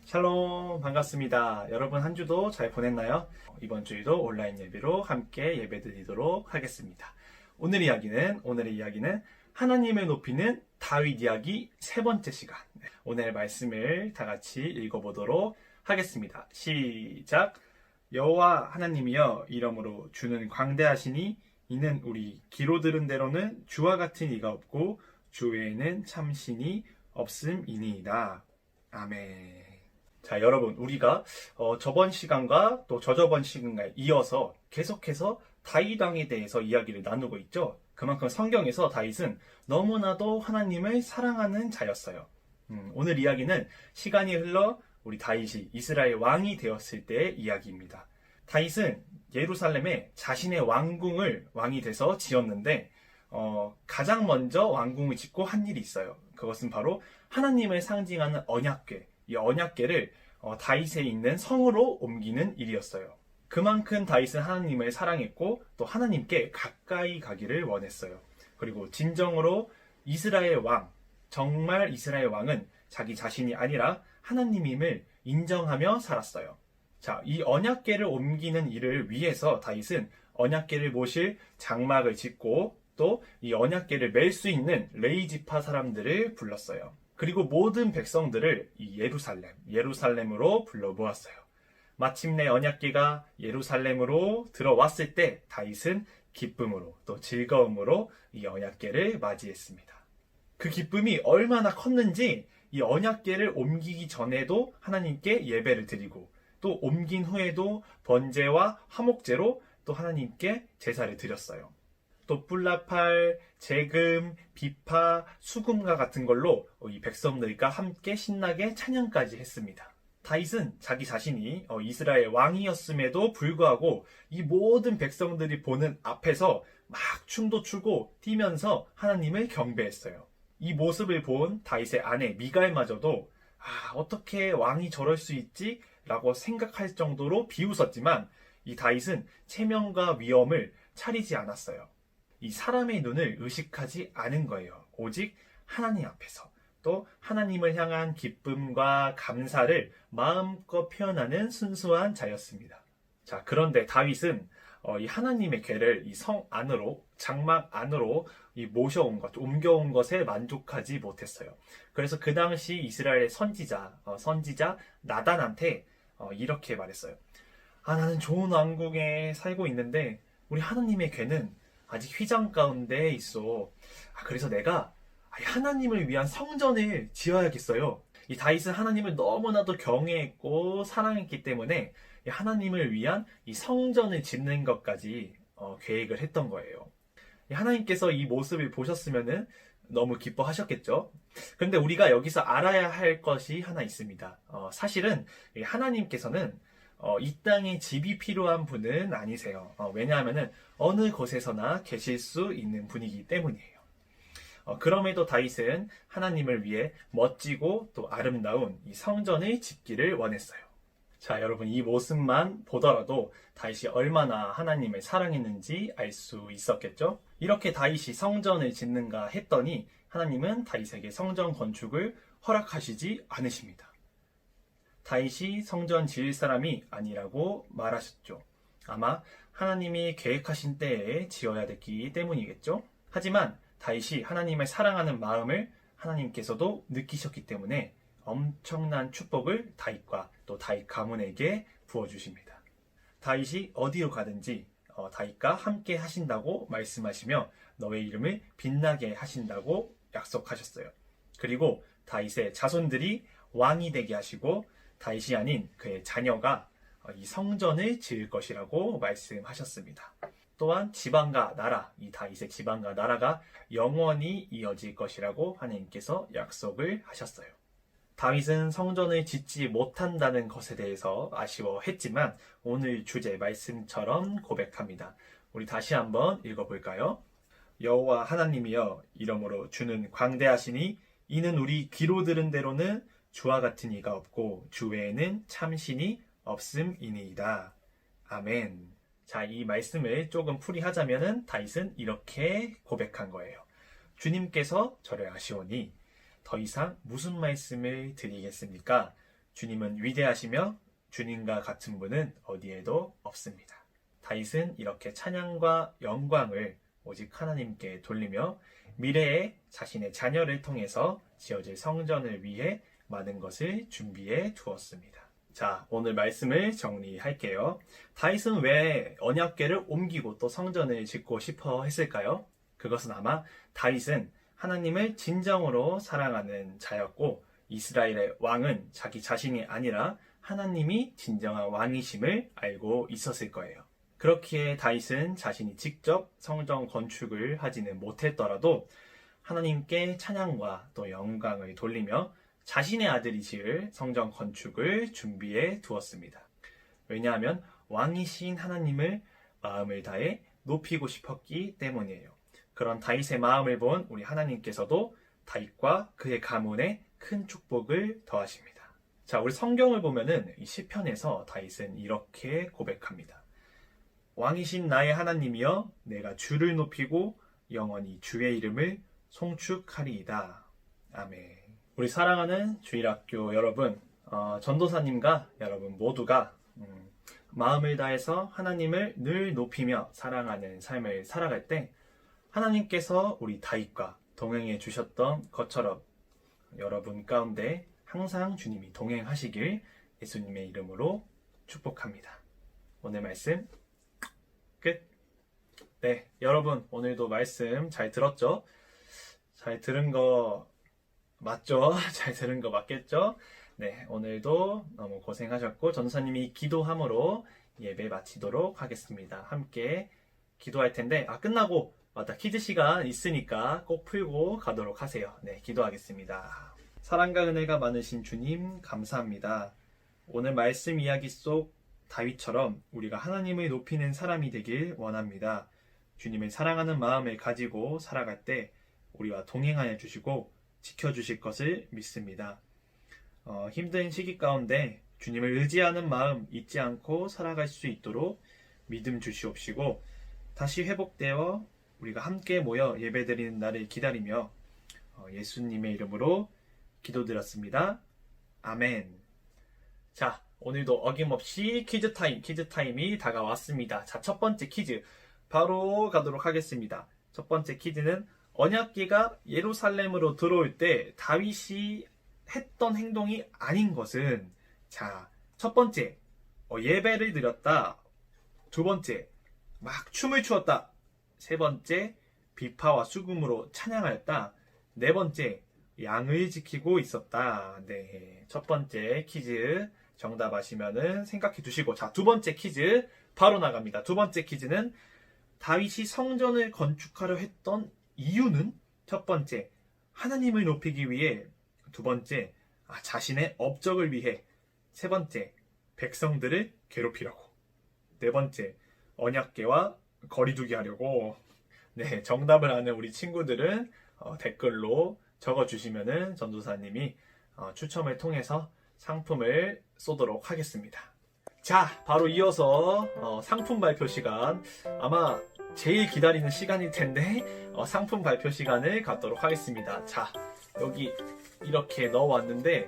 샬롬 반갑습니다. 여러분 한 주도 잘 보냈나요? 이번 주에도 온라인 예배로 함께 예배드리도록 하겠습니다. 오늘의 이야기는 하나님을 높이는 다윗 이야기 세 번째 시간. 오늘 말씀을 다 같이 읽어보도록 하겠습니다. 시작. 여호와 하나님이여 이러므로 주는 광대하시니 이는 우리 귀로 들은 대로는 주와 같은 이가 없고 주 외에는 참 신이 없음이니이다. 아멘. 자, 여러분, 우리가 저번 시간과 또 저저번 시간에 이어서 계속해서 다윗 왕에 대해서 이야기를 나누고 있죠. 그만큼 성경에서 다윗은 너무나도 하나님을 사랑하는 자였어요. 오늘 이야기는 시간이 흘러 우리 다윗이 이스라엘 왕이 되었을 때의 이야기입니다. 다윗은 예루살렘에 자신의 왕이 돼서 지었는데 가장 먼저 왕궁을 짓고 한 일이 있어요. 그것은 바로 하나님을 상징하는 언약궤, 이 언약궤를 다윗에 있는 성으로 옮기는 일이었어요. 그만큼 다윗은 하나님을 사랑했고 또 하나님께 가까이 가기를 원했어요. 그리고 진정으로 이스라엘 왕, 정말 이스라엘 왕은 자기 자신이 아니라 하나님임을 인정하며 살았어요. 자, 이 언약궤를 옮기는 일을 위해서 다윗은 언약궤를 모실 장막을 짓고 또 이 언약궤를 맬 수 있는 레위지파 사람들을 불렀어요. 그리고 모든 백성들을 이 예루살렘으로 불러 모았어요. 마침내 언약궤가 예루살렘으로 들어왔을 때 다윗은 기쁨으로 또 즐거움으로 이 언약궤를 맞이했습니다. 그 기쁨이 얼마나 컸는지 이 언약궤를 옮기기 전에도 하나님께 예배를 드리고 또 옮긴 후에도 번제와 화목제로 또 하나님께 제사를 드렸어요. 또 뿔나팔, 재금, 비파, 수금과 같은 걸로 이 백성들과 함께 신나게 찬양까지 했습니다. 다윗은 자기 자신이 이스라엘 왕이었음에도 불구하고 이 모든 백성들이 보는 앞에서 막 춤도 추고 뛰면서 하나님을 경배했어요. 이 모습을 본 다윗의 아내 미갈마저도 어떻게 왕이 저럴 수 있지? 라고 생각할 정도로 비웃었지만 이 다윗은 체면과 위엄을 차리지 않았어요. 이 사람의 눈을 의식하지 않은 거예요. 오직 하나님 앞에서 또 하나님을 향한 기쁨과 감사를 마음껏 표현하는 순수한 자였습니다. 자, 그런데 다윗은 이 하나님의 궤를 이 성 안으로, 장막 안으로 모셔온 것, 옮겨온 것에 만족하지 못했어요. 그래서 그 당시 이스라엘 선지자 나단한테 이렇게 말했어요. 나는 좋은 왕국에 살고 있는데 우리 하나님의 궤는 아직 휘장 가운데 있어. 그래서 내가 하나님을 위한 성전을 지어야겠어요. 이 다윗은 하나님을 너무나도 경외했고 사랑했기 때문에 하나님을 위한 이 성전을 짓는 것까지 계획을 했던 거예요. 하나님께서 이 모습을 보셨으면 너무 기뻐하셨겠죠. 그런데 우리가 여기서 알아야 할 것이 하나 있습니다. 사실은 하나님께서는 이 땅에 집이 필요한 분은 아니세요. 왜냐하면 어느 곳에서나 계실 수 있는 분이기 때문이에요. 그럼에도 다윗은 하나님을 위해 멋지고 또 아름다운 이 성전을 짓기를 원했어요. 자, 여러분, 이 모습만 보더라도 다윗이 얼마나 하나님을 사랑했는지 알 수 있었겠죠? 이렇게 다윗이 성전을 짓는가 했더니 하나님은 다윗에게 성전 건축을 허락하시지 않으십니다. 다윗이 성전 지을 사람이 아니라고 말하셨죠. 아마 하나님이 계획하신 때에 지어야 됐기 때문이겠죠. 하지만 다윗이 하나님을 사랑하는 마음을 하나님께서도 느끼셨기 때문에 엄청난 축복을 다윗과 또 다윗 가문에게 부어주십니다. 다윗이 어디로 가든지 다윗과 함께 하신다고 말씀하시며 너의 이름을 빛나게 하신다고 약속하셨어요. 그리고 다윗의 자손들이 왕이 되게 하시고 다윗이 아닌 그의 자녀가 이 성전을 지을 것이라고 말씀하셨습니다. 또한 지방과 나라, 이 다윗의 지방과 나라가 영원히 이어질 것이라고 하나님께서 약속을 하셨어요. 다윗은 성전을 짓지 못한다는 것에 대해서 아쉬워했지만 오늘 주제 말씀처럼 고백합니다. 우리 다시 한번 읽어볼까요? 여호와 하나님이여 이러므로 주는 광대하시니 이는 우리 귀로 들은 대로는 주와 같은 이가 없고 주 외에는 참 신이 없음이니이다. 아멘. 자, 이 말씀을 조금 풀이하자면은 다윗은 이렇게 고백한 거예요. 주님께서 저를 아시오니 더 이상 무슨 말씀을 드리겠습니까? 주님은 위대하시며 주님과 같은 분은 어디에도 없습니다. 다윗은 이렇게 찬양과 영광을 오직 하나님께 돌리며 미래에 자신의 자녀를 통해서 지어질 성전을 위해 많은 것을 준비해 두었습니다. 자, 오늘 말씀을 정리할게요. 다윗은 왜 언약궤를 옮기고 또 성전을 짓고 싶어 했을까요? 그것은 아마 다윗은 하나님을 진정으로 사랑하는 자였고 이스라엘의 왕은 자기 자신이 아니라 하나님이 진정한 왕이심을 알고 있었을 거예요. 그렇기에 다윗은 자신이 직접 성전 건축을 하지는 못했더라도 하나님께 찬양과 또 영광을 돌리며 자신의 아들이 지을 성전 건축을 준비해 두었습니다. 왜냐하면 왕이신 하나님을 마음을 다해 높이고 싶었기 때문이에요. 그런 다윗의 마음을 본 우리 하나님께서도 다윗과 그의 가문에 큰 축복을 더하십니다. 자, 우리 성경을 보면은 이 시편에서 다윗은 이렇게 고백합니다. 왕이신 나의 하나님이여 내가 주를 높이고 영원히 주의 이름을 송축하리이다. 아멘. 우리 사랑하는 주일학교 여러분, 전도사님과 여러분 모두가 마음을 다해서 하나님을 늘 높이며 사랑하는 삶을 살아갈 때 하나님께서 우리 다윗과 동행해 주셨던 것처럼 여러분 가운데 항상 주님이 동행하시길 예수님의 이름으로 축복합니다. 오늘 말씀 끝. 네, 여러분 오늘도 말씀 잘 들었죠? 잘 들은 거 맞죠? 잘 들은 거 맞겠죠? 네, 오늘도 너무 고생하셨고 전도사님이 기도함으로 예배 마치도록 하겠습니다. 함께 기도할 텐데 끝나고 맞다 퀴즈 시간 있으니까 꼭 풀고 가도록 하세요. 네, 기도하겠습니다. 사랑과 은혜가 많으신 주님 감사합니다. 오늘 말씀 이야기 속 다윗처럼 우리가 하나님을 높이는 사람이 되길 원합니다. 주님을 사랑하는 마음을 가지고 살아갈 때 우리와 동행하여 주시고 지켜주실 것을 믿습니다. 힘든 시기 가운데 주님을 의지하는 마음 잊지 않고 살아갈 수 있도록 믿음 주시옵시고 다시 회복되어 우리가 함께 모여 예배드리는 날을 기다리며 예수님의 이름으로 기도드렸습니다. 아멘. 자, 오늘도 어김없이 퀴즈 타임이 다가왔습니다. 자, 첫 번째 퀴즈 바로 가도록 하겠습니다. 첫 번째 퀴즈는 언약궤가 예루살렘으로 들어올 때 다윗이 했던 행동이 아닌 것은 자, 첫 번째 예배를 드렸다. 두 번째 막 춤을 추었다. 세 번째 비파와 수금으로 찬양하였다. 네 번째 양을 지키고 있었다. 네, 첫 번째 퀴즈 정답 아시면은 생각해 두시고 자, 두 번째 퀴즈 바로 나갑니다. 두 번째 퀴즈는 다윗이 성전을 건축하려 했던 이유는 첫 번째 하나님을 높이기 위해, 두 번째 자신의 업적을 위해, 세 번째 백성들을 괴롭히려고, 네 번째 언약궤와 거리두기 하려고. 네, 정답을 아는 우리 친구들은 댓글로 적어주시면은 전도사님이 추첨을 통해서 상품을 쏘도록 하겠습니다. 자, 바로 이어서 상품 발표 시간, 아마 제일 기다리는 시간일 텐데 상품 발표 시간을 갖도록 하겠습니다. 자, 여기 이렇게 넣어왔는데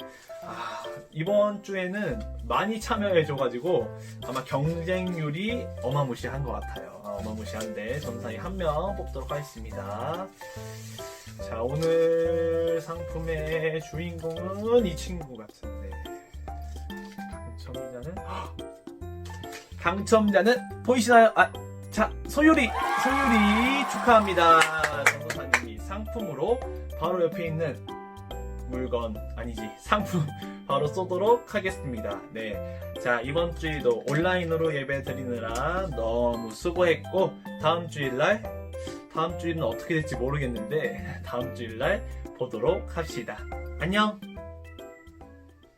이번 주에는 많이 참여해줘가지고 아마 경쟁률이 어마무시한 것 같아요. 어마무시한데 전사님 한 명 뽑도록 하겠습니다. 자, 오늘 상품의 주인공은 이 친구 같은데 당첨자는 보이시나요? 자, 소율이 축하합니다. 전도사님이 상품으로 바로 옆에 있는 물건 상품 바로 쏘도록 하겠습니다. 네, 자, 이번 주일도 온라인으로 예배 드리느라 너무 수고했고 다음 주일은 어떻게 될지 모르겠는데 다음 주일날 보도록 합시다. 안녕.